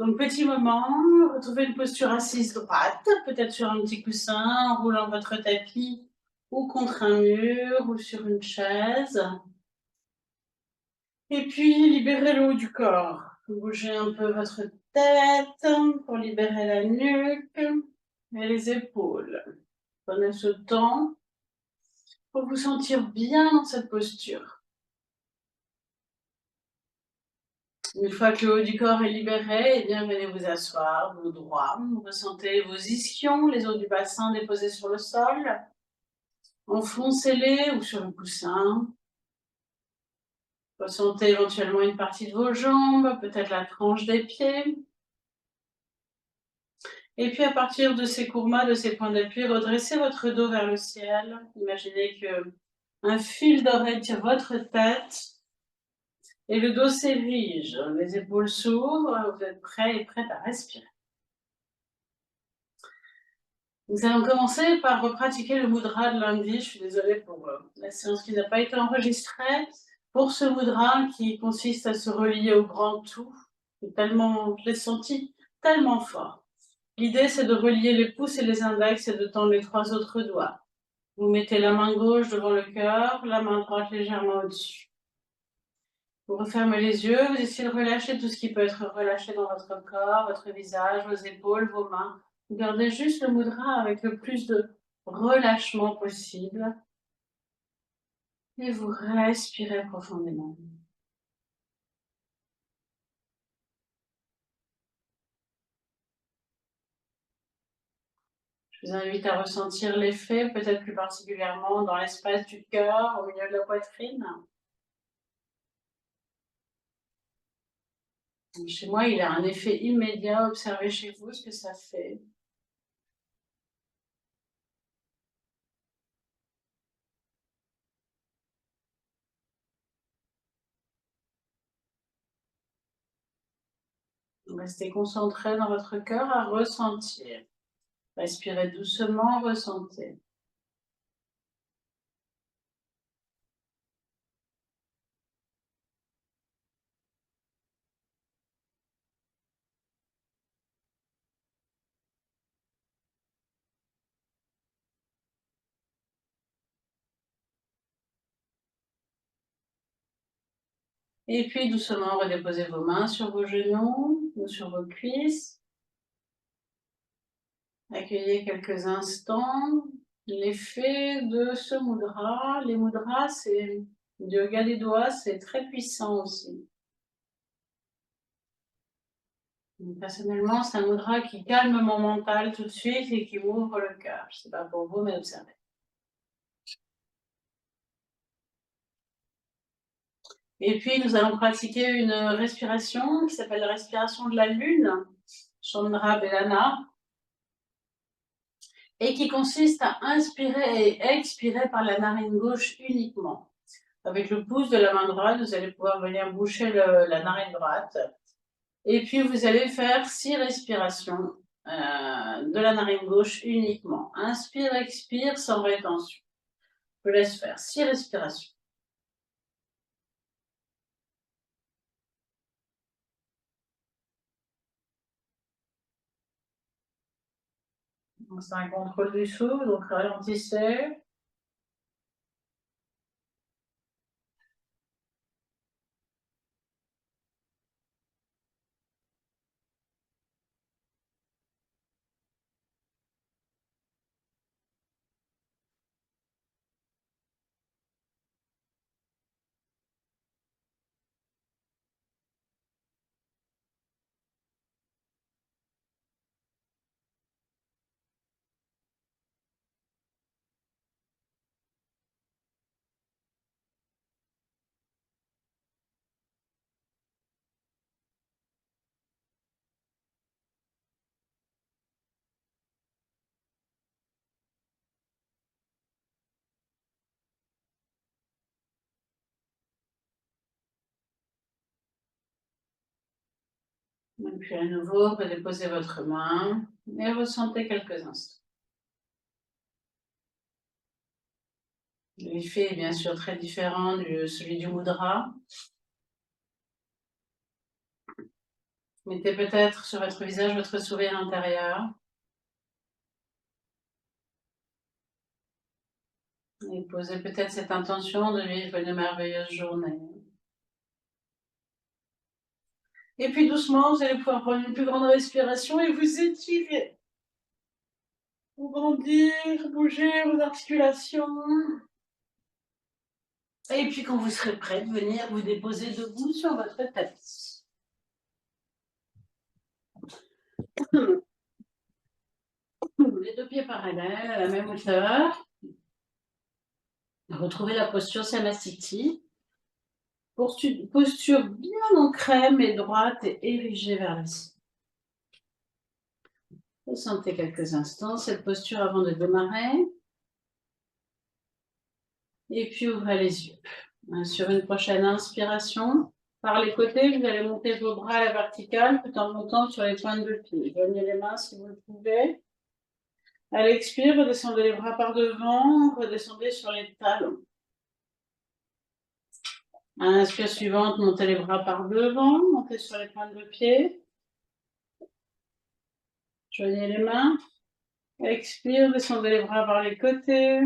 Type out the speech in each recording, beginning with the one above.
Donc, petit moment, retrouvez une posture assise droite, peut-être sur un petit coussin, en roulant votre tapis ou contre un mur ou sur une chaise. Et puis, libérez le haut du corps. Bougez un peu votre tête pour libérer la nuque et les épaules. Prenez ce temps pour vous sentir bien dans cette posture. Une fois que le haut du corps est libéré, eh bien, venez vous asseoir, dos droit. Vous ressentez vos ischions, les os du bassin déposés sur le sol. Enfoncez-les ou sur le coussin. Ressentez éventuellement une partie de vos jambes, peut-être la tranche des pieds. Et puis à partir de ces courmas, de ces points d'appui, redressez votre dos vers le ciel. Imaginez qu'un fil d'oreille tire votre tête et le dos s'érige. Les épaules s'ouvrent, vous êtes prêts et prêtes à respirer. Nous allons commencer par repratiquer le mudra de lundi. Je suis désolée pour la séance qui n'a pas été enregistrée. Pour ce mudra qui consiste à se relier au grand tout, tellement, je l'ai senti tellement fort. L'idée, c'est de relier les pouces et les index et de tendre les 3 autres doigts. Vous mettez la main gauche devant le cœur, la main droite légèrement au-dessus. Vous refermez les yeux, vous essayez de relâcher tout ce qui peut être relâché dans votre corps, votre visage, vos épaules, vos mains. Vous gardez juste le mudra avec le plus de relâchement possible. Et vous respirez profondément. Je vous invite à ressentir l'effet, peut-être plus particulièrement dans l'espace du cœur, au milieu de la poitrine. Chez moi, il a un effet immédiat. Observez chez vous ce que ça fait. Restez concentré dans votre cœur à ressentir. Respirez doucement, ressentez. Et puis doucement, redéposez vos mains sur vos genoux ou sur vos cuisses. Accueillez quelques instants l'effet de ce mudra. Les mudras, c'est du yoga des doigts, c'est très puissant aussi. Personnellement, c'est un mudra qui calme mon mental tout de suite et qui m'ouvre le cœur. Je ne sais pas pour vous, mais observez. Et puis, nous allons pratiquer une respiration qui s'appelle la respiration de la lune, Chandra Belana, et qui consiste à inspirer et expirer par la narine gauche uniquement. Avec le pouce de la main droite, vous allez pouvoir venir boucher la narine droite. Et puis, vous allez faire 6 respirations de la narine gauche uniquement. Inspire, expire, sans rétention. Je vous laisse faire 6 respirations. C'est un contrôle du souffle, donc ralentissez. Et puis à nouveau, redéposez votre main et ressentez quelques instants. L'effet est bien sûr très différent de celui du mudra. Mettez peut-être sur votre visage votre sourire intérieur. Et posez peut-être cette intention de vivre une merveilleuse journée. Et puis doucement, vous allez pouvoir prendre une plus grande respiration et vous étirer. Vous grandir, bouger vos articulations. Et puis quand vous serez prête, venir vous déposer debout sur votre tête. Les deux pieds parallèles à la même hauteur. Retrouvez la posture Samasthiti. Posture bien ancrée mais droite et érigée vers le ciel. Ressentez quelques instants cette posture avant de démarrer. Et puis ouvrez les yeux. Sur une prochaine inspiration, par les côtés, vous allez monter vos bras à la verticale tout en montant sur les pointes de pied. Joignez les mains si vous le pouvez. À l'expire, redescendez les bras par devant, redescendez sur les talons. À l'inspire suivante, montez les bras par devant, montez sur les pointes de pied. Joignez les mains. Expire, descendez les bras par les côtés.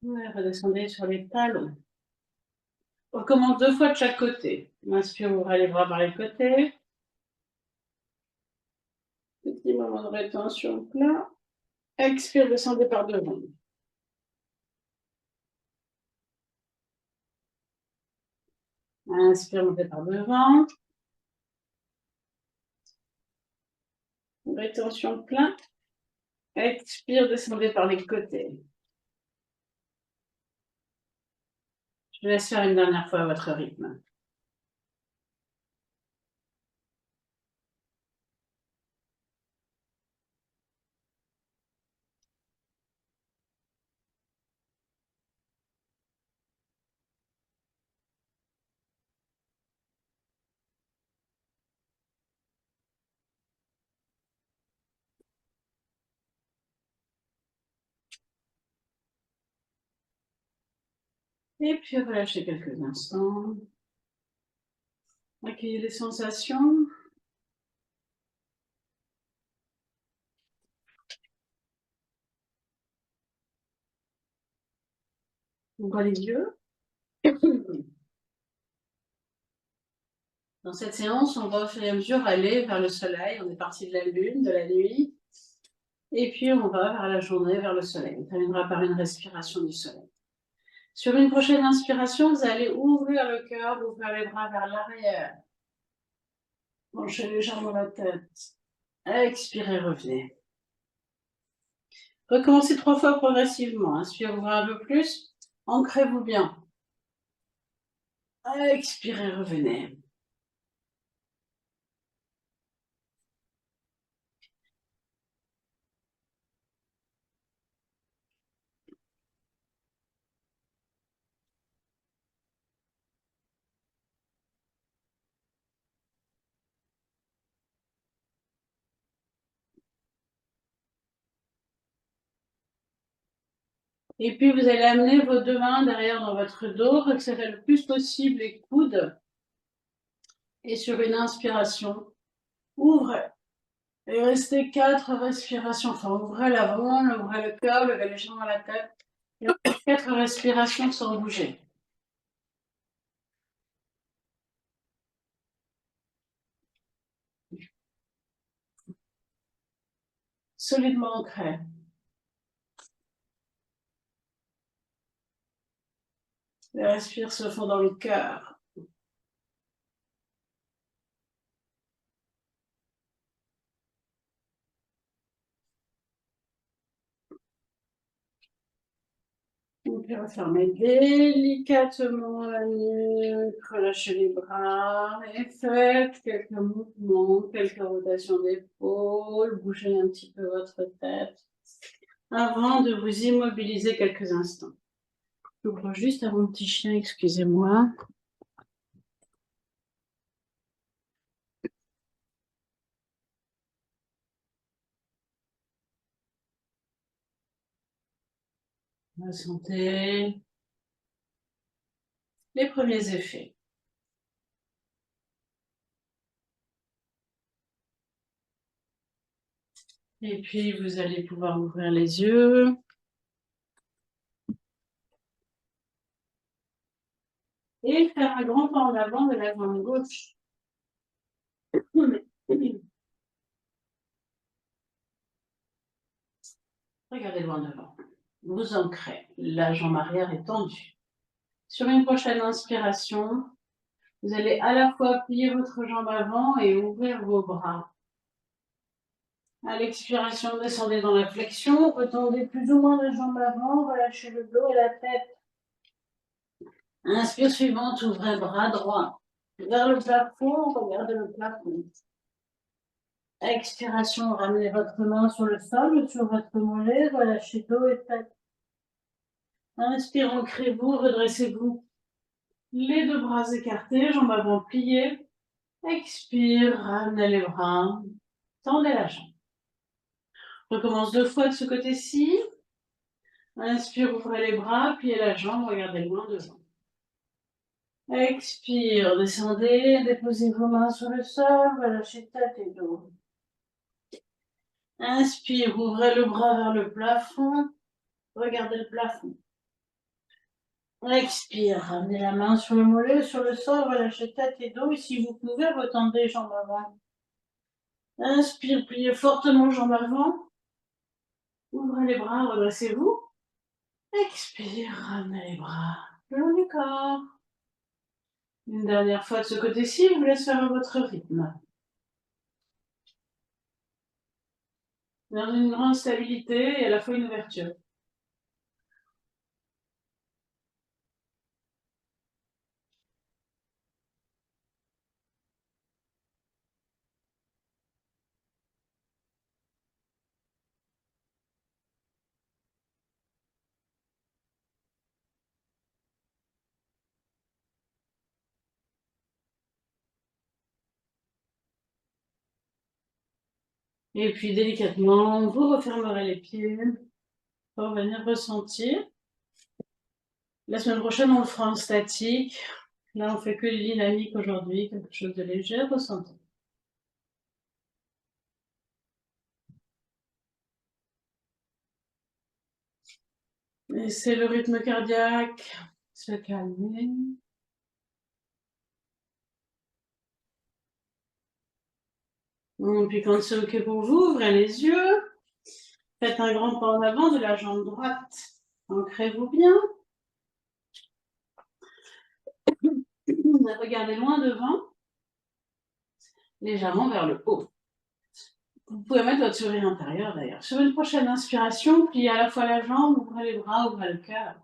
Et redescendez sur les talons. On recommence 2 fois de chaque côté. Inspire, ouvrez les bras par les côtés. Petit moment de rétention plat. Expire, descendez par devant. Inspire, montez par devant. Rétention plein. Expire, descendez par les côtés. Je vous laisse faire une dernière fois à votre rythme. Et puis relâchez quelques instants. Accueillez les sensations. Ouvrez les yeux. Dans cette séance, on va au fur et à mesure aller vers le soleil. On est parti de la lune, de la nuit. Et puis on va vers la journée, vers le soleil. On terminera par une respiration du soleil. Sur une prochaine inspiration, vous allez ouvrir le cœur, ouvrir les bras vers l'arrière. Penchez légèrement la tête. Expirez, revenez. Recommencez 3 fois progressivement. Inspirez, ouvrez un peu plus. Ancrez-vous bien. Expirez, revenez. Et puis, vous allez amener vos 2 mains derrière dans votre dos, resserrez le plus possible les coudes. Et sur une inspiration, ouvrez. Et restez 4 respirations. Enfin, ouvrez l'avant, ouvrez le cœur, levez légèrement la tête. Et 4 respirations sans bouger. Solidement ancré. Les respires se font dans le cœur. Et puis refermez délicatement la nuque, relâchez les bras et faites quelques mouvements, quelques rotations d'épaule, bougez un petit peu votre tête avant de vous immobiliser quelques instants. J'ouvre juste à mon petit chien, excusez-moi. Ressentez les premiers effets. Et puis, vous allez pouvoir ouvrir les yeux. Et faire un grand pas en avant de la jambe gauche. Regardez loin devant. Vous ancrez. La jambe arrière est tendue. Sur une prochaine inspiration, vous allez à la fois plier votre jambe avant et ouvrir vos bras. À l'expiration, descendez dans la flexion, retendez plus ou moins la jambe avant, relâchez le dos et la tête. Inspire suivante, ouvrez bras droit. Vers le plafond, regardez le plafond. Expiration, ramenez votre main sur le sol ou sur votre mollet, relâchez dos et tête. Inspire, ancrez-vous, redressez-vous. Les deux bras écartés, jambes avant pliées. Expire, ramenez les bras, tendez la jambe. Recommence 2 fois de ce côté-ci. Inspire, ouvrez les bras, pliez la jambe, regardez loin devant. Expire, descendez, déposez vos mains sur le sol, relâchez tête et dos. Inspire, ouvrez le bras vers le plafond, regardez le plafond. Expire, ramenez la main sur le mollet, sur le sol, relâchez tête et dos. Et si vous pouvez, retendez jambes avant. Inspire, pliez fortement jambes avant. Ouvrez les bras, redressez-vous. Expire, ramenez les bras le long du corps. Une dernière fois de ce côté-ci, je vous laisse faire à votre rythme. Dans une grande stabilité et à la fois une ouverture. Et puis délicatement, vous refermerez les pieds pour venir ressentir. La semaine prochaine, on le fera en statique. Là, on fait que les dynamiques aujourd'hui, quelque chose de léger, ressentez. Laissez le rythme cardiaque se calmer. Et puis quand c'est OK pour vous, ouvrez les yeux. Faites un grand pas en avant de la jambe droite. Ancrez-vous bien. Regardez loin devant, légèrement vers le haut. Vous pouvez mettre votre sourire intérieur d'ailleurs. Sur une prochaine inspiration, pliez à la fois la jambe, ouvrez les bras, ouvrez le cœur.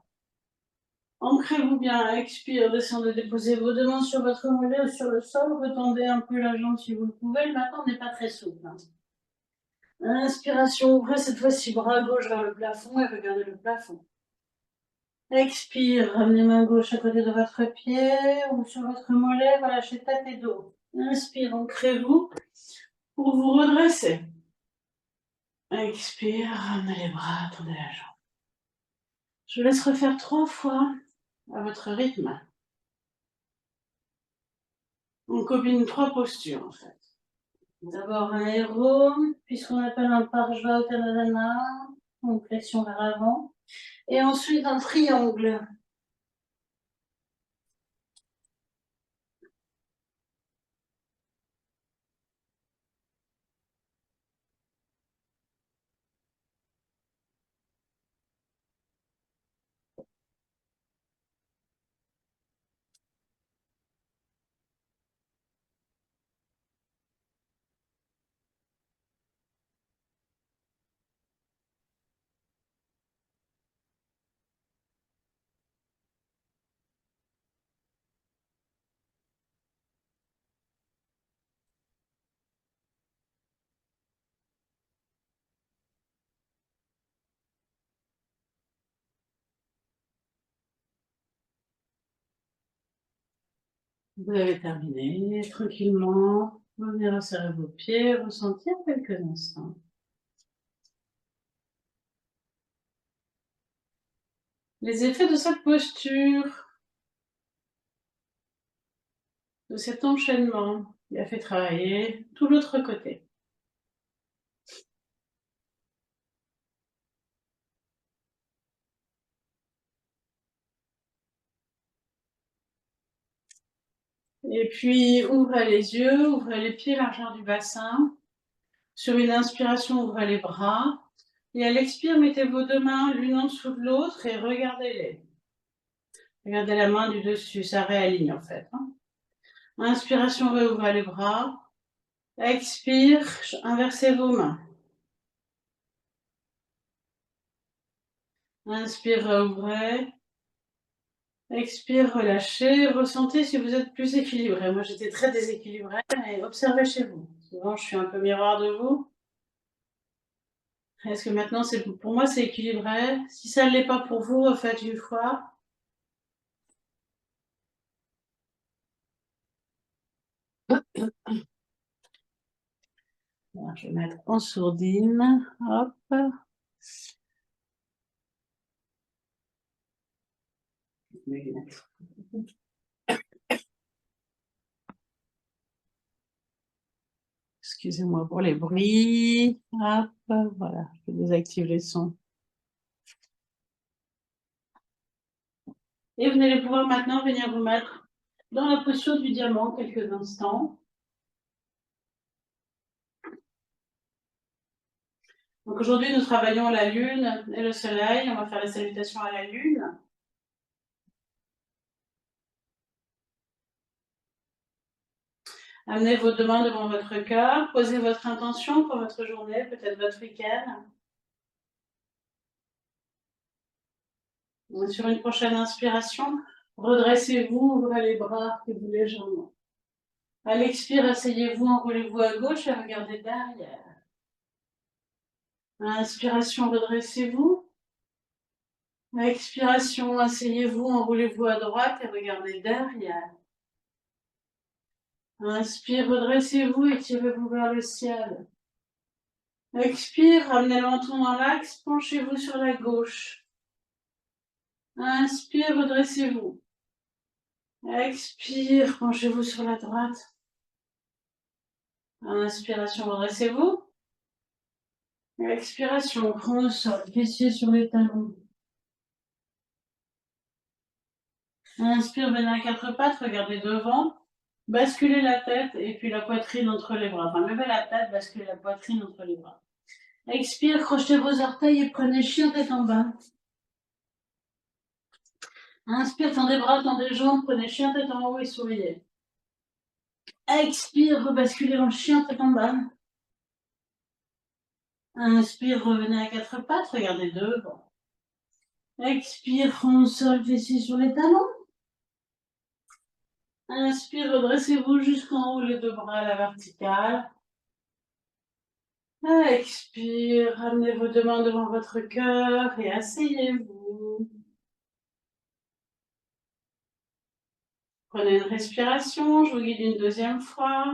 Ancrez-vous bien, expire, descendez, déposez vos deux mains sur votre mollet ou sur le sol, retendez un peu la jambe si vous le pouvez. Le matin n'est pas très souple. Inspiration, ouvrez cette fois-ci bras gauche vers le plafond et regardez le plafond. Expire, ramenez main gauche à côté de votre pied ou sur votre mollet, relâchez tête et dos. Inspire, ancrez-vous pour vous redresser. Expire, ramenez les bras, tendez la jambe. Je vous laisse refaire 3 fois à votre rythme. On combine 3 postures en fait. D'abord un héros, puis ce qu'on appelle un Parshva Uttanasana, donc flexion vers l'avant. Et ensuite un triangle. Vous avez terminé, tranquillement. Venez resserrer vos pieds, ressentir quelques instants. Les effets de cette posture, de cet enchaînement, il a fait travailler tout l'autre côté. Et puis, ouvrez les yeux, ouvrez les pieds, largeur du bassin. Sur une inspiration, ouvrez les bras. Et à l'expire, mettez vos deux mains l'une en dessous de l'autre et regardez-les. Regardez la main du dessus, ça réaligne en fait. Inspiration, réouvrez les bras. Expire, inversez vos mains. Inspire, réouvrez. Expire, relâchez. Ressentez si vous êtes plus équilibré. Moi, j'étais très déséquilibrée, mais observez chez vous. Souvent, je suis un peu miroir de vous. Est-ce que maintenant, pour moi, c'est équilibré? Si ça ne l'est pas pour vous, refaites une fois. Alors, je vais mettre en sourdine. Hop. Excusez-moi pour les bruits. Hop, voilà, je désactive les sons. Et vous allez pouvoir maintenant venir vous mettre dans la posture du diamant quelques instants. Donc aujourd'hui, nous travaillons la lune et le soleil. On va faire la salutation à la lune. Amenez vos deux mains devant votre cœur. Posez votre intention pour votre journée, peut-être votre week-end. Sur une prochaine inspiration, redressez-vous, ouvrez les bras, pliez-vous légèrement. À l'expire, asseyez-vous, enroulez-vous à gauche et regardez derrière. À l'inspiration, redressez-vous. À l'expiration, asseyez-vous, enroulez-vous à droite et regardez derrière. Inspire, redressez-vous, étirez-vous vers le ciel. Expire, ramenez le menton dans l'axe, penchez-vous sur la gauche. Inspire, redressez-vous. Expire, penchez-vous sur la droite. Inspiration, redressez-vous. Expiration, prends le sol, fessiers sur les talons. Inspire, venez à quatre pattes, regardez devant. Basculez la tête et puis la poitrine entre les bras. Enfin, levez la tête, basculez la poitrine entre les bras. Expire, crochetez vos orteils et prenez chien tête en bas. Inspire, tendez bras, tendez jambes, prenez chien tête en haut et souriez. Expire, rebasculez en chien tête en bas. Inspire, revenez à quatre pattes, regardez devant. Expire, front au sol, fessiers sur les talons. Inspire, redressez-vous jusqu'en haut, les deux bras à la verticale. Expire, ramenez vos deux mains devant votre cœur et asseyez-vous. Prenez une respiration, je vous guide une deuxième fois.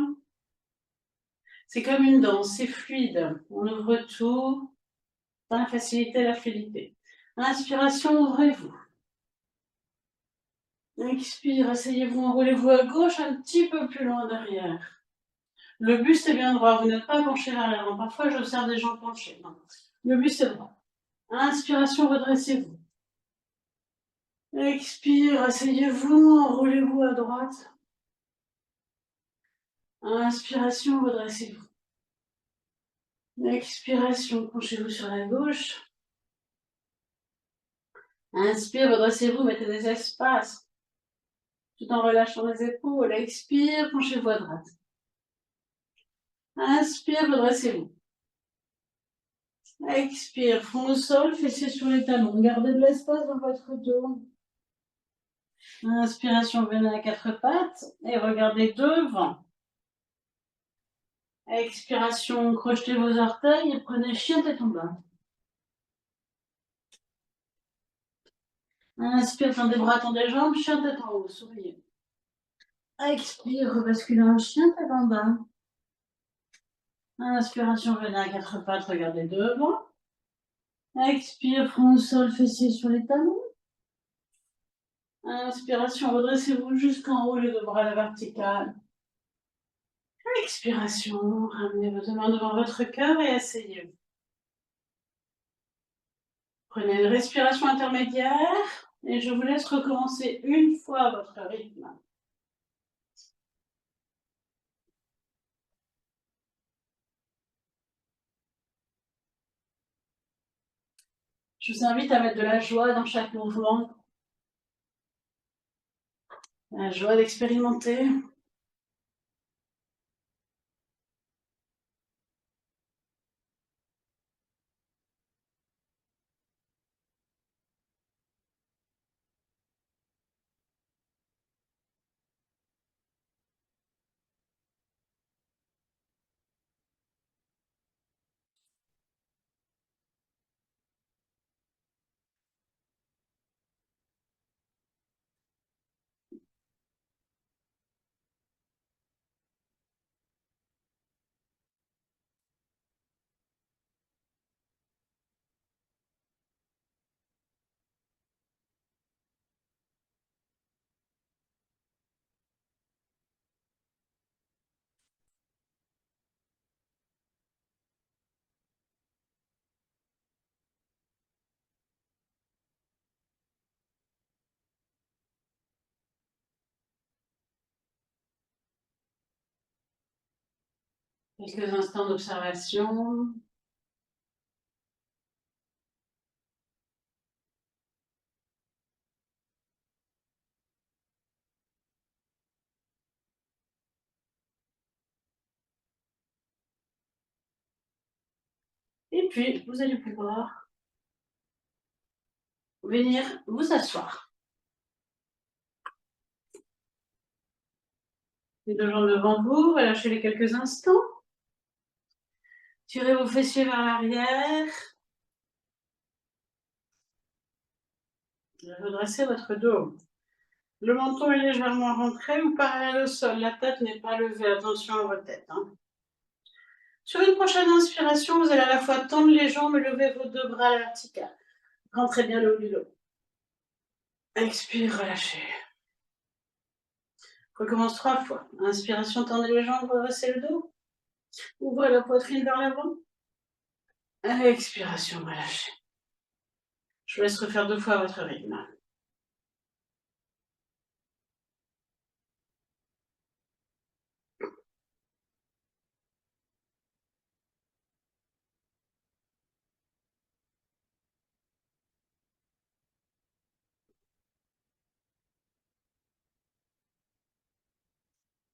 C'est comme une danse, c'est fluide. On ouvre tout dans la facilité et la fluidité. Inspiration, ouvrez-vous. Expire, asseyez-vous, enroulez-vous à gauche, un petit peu plus loin derrière. Le buste est bien droit, vous n'êtes pas penché vers l'avant. Parfois, j'observe des gens penchés. Non. Le buste est droit. Inspiration, redressez-vous. Expire, asseyez-vous, enroulez-vous à droite. Inspiration, redressez-vous. Expiration, penchez-vous sur la gauche. Inspire, redressez-vous, mettez des espaces tout en relâchant les épaules. Expire, penchez-vous à droite. Inspire, redressez-vous. Expire, front au sol, fessiers sur les talons. Gardez de l'espace dans votre dos. Inspiration, venez à quatre pattes et regardez devant. Expiration, crochetez vos orteils et prenez chien tête en bas. Inspire, tendez bras, tendez jambes, chien tête en haut, souriez. Expire, rebasculez en chien tête en bas. Inspiration, venez à quatre pattes, regardez devant. Expire, front au sol, fessiers sur les talons. Inspiration, redressez-vous jusqu'en haut, les deux bras à la verticale. Expiration, ramenez vos deux mains devant votre cœur et asseyez-vous. Prenez une respiration intermédiaire et je vous laisse recommencer une fois à votre rythme. Je vous invite à mettre de la joie dans chaque mouvement. La joie d'expérimenter. Quelques instants d'observation. Et puis, vous allez pouvoir venir vous asseoir. Les deux jambes devant vous, relâchez-les quelques instants. Tirez vos fessiers vers l'arrière. Redressez votre dos. Le menton est légèrement rentré ou parallèle au sol. La tête n'est pas levée. Attention à votre tête. Sur une prochaine inspiration, vous allez à la fois tendre les jambes et lever vos deux bras à la verticale. Rentrez bien le haut du dos. Expire, relâchez. Recommence 3 fois. Inspiration, tendez les jambes, redressez le dos. Ouvrez la poitrine vers l'avant. Expiration, relâchez. Je vous laisse refaire 2 fois à votre rythme.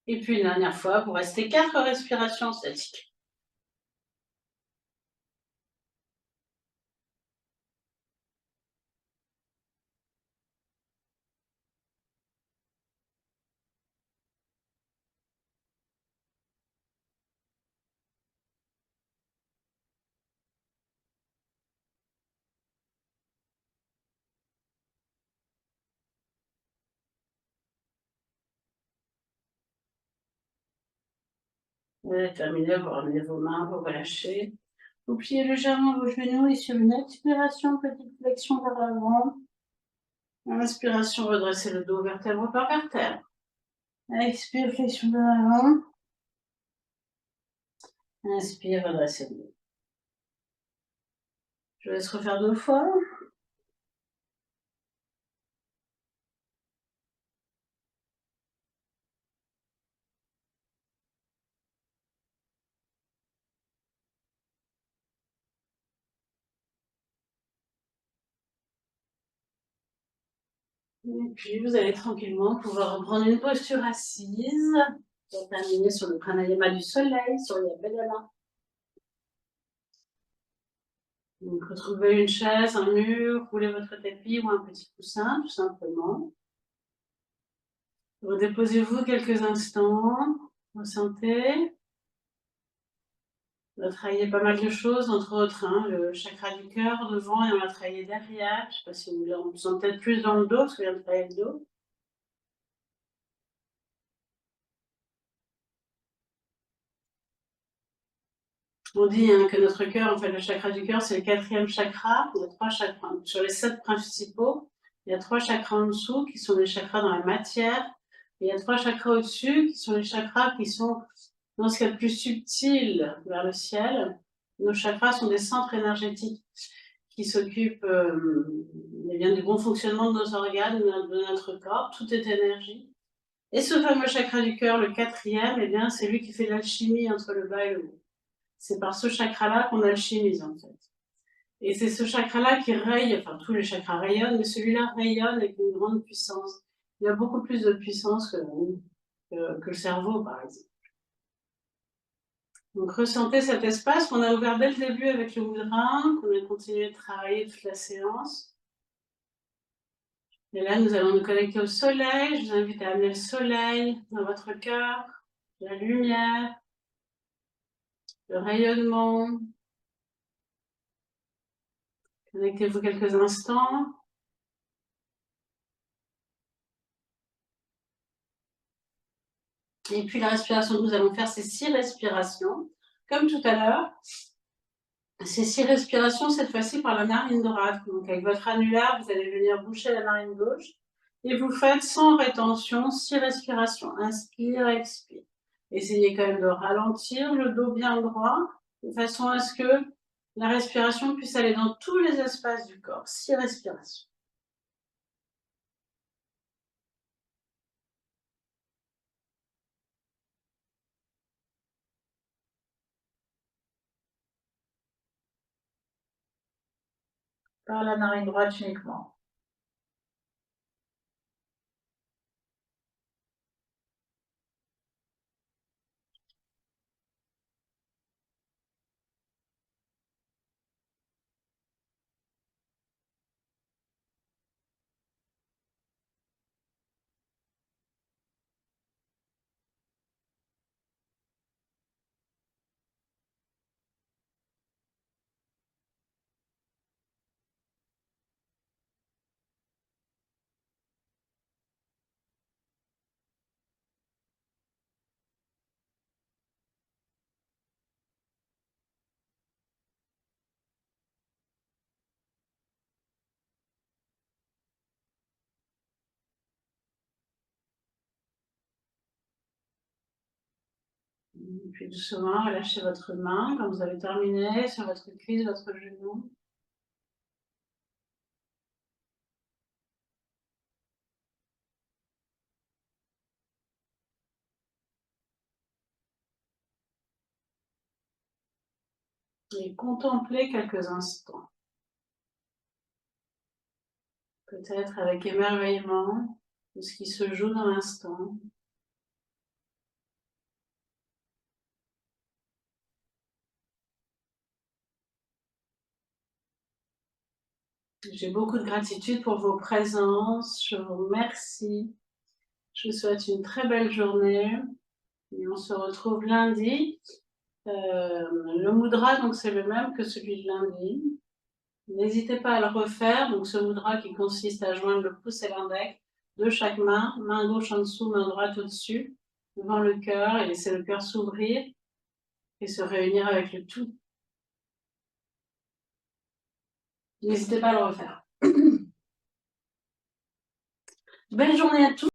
Et puis une dernière fois, vous restez 4 respirations statiques. Vous avez terminé, vous ramenez vos mains, vous relâchez. Vous pliez légèrement vos genoux et sur une expiration, petite flexion vers l'avant. Inspiration, redressez le dos vertèbre par vertèbre. Expire, flexion vers l'avant. Inspire, redressez le dos. Je vous laisse refaire 2 fois. Et puis, vous allez tranquillement pouvoir reprendre une posture assise pour terminer sur le pranayama du soleil, sur l'Yabedala. Donc, retrouvez une chaise, un mur, roulez votre tapis ou un petit coussin, tout simplement. Redéposez-vous quelques instants, ressentez. On a travaillé pas mal de choses, entre autres le chakra du cœur devant et on a travaillé derrière. Je ne sais pas si vous voulez, on sent peut-être plus dans le dos, parce qu'on vient de travailler le dos. On dit que notre cœur, en fait, le chakra du cœur, c'est le 4e chakra. Il y a 3 chakras. Sur les 7 principaux, il y a 3 chakras en dessous qui sont les chakras dans la matière. Et il y a 3 chakras au-dessus qui sont les chakras qui sont dans ce qu'il y a de plus subtil vers le ciel. Nos chakras sont des centres énergétiques qui s'occupent bien du bon fonctionnement de nos organes, de notre corps. Tout est énergie. Et ce fameux chakra du cœur, le 4e, eh bien, c'est lui qui fait l'alchimie entre le bas et le haut. C'est par ce chakra-là qu'on alchimise, en fait. Et c'est ce chakra-là qui rayonne, enfin tous les chakras rayonnent, mais celui-là rayonne avec une grande puissance. Il a beaucoup plus de puissance que le cerveau, par exemple. Donc ressentez cet espace qu'on a ouvert dès le début avec le mudra, qu'on a continué de travailler toute la séance. Et là, nous allons nous connecter au soleil. Je vous invite à amener le soleil dans votre cœur, la lumière, le rayonnement. Connectez-vous quelques instants. Et puis la respiration que nous allons faire, c'est 6 respirations. Comme tout à l'heure, ces 6 respirations, cette fois-ci par la narine droite. Donc avec votre annulaire, vous allez venir boucher la narine gauche. Et vous faites sans rétention 6 respirations. Inspire, expire. Essayez quand même de ralentir, le dos bien droit, de façon à ce que la respiration puisse aller dans tous les espaces du corps. 6 respirations. Par la narine droite uniquement. Puis doucement, relâchez votre main quand vous avez terminé sur votre cuisse, votre genou. Et contemplez quelques instants. Peut-être avec émerveillement de ce qui se joue dans l'instant. J'ai beaucoup de gratitude pour vos présences. Je vous remercie. Je vous souhaite une très belle journée. Et on se retrouve lundi. Le mudra, donc c'est le même que celui de lundi. N'hésitez pas à le refaire. Donc ce mudra qui consiste à joindre le pouce et l'index de chaque main, main gauche en dessous, main droite au-dessus, devant le cœur, et laisser le cœur s'ouvrir et se réunir avec le tout. N'hésitez pas à le refaire. Belle journée à tous.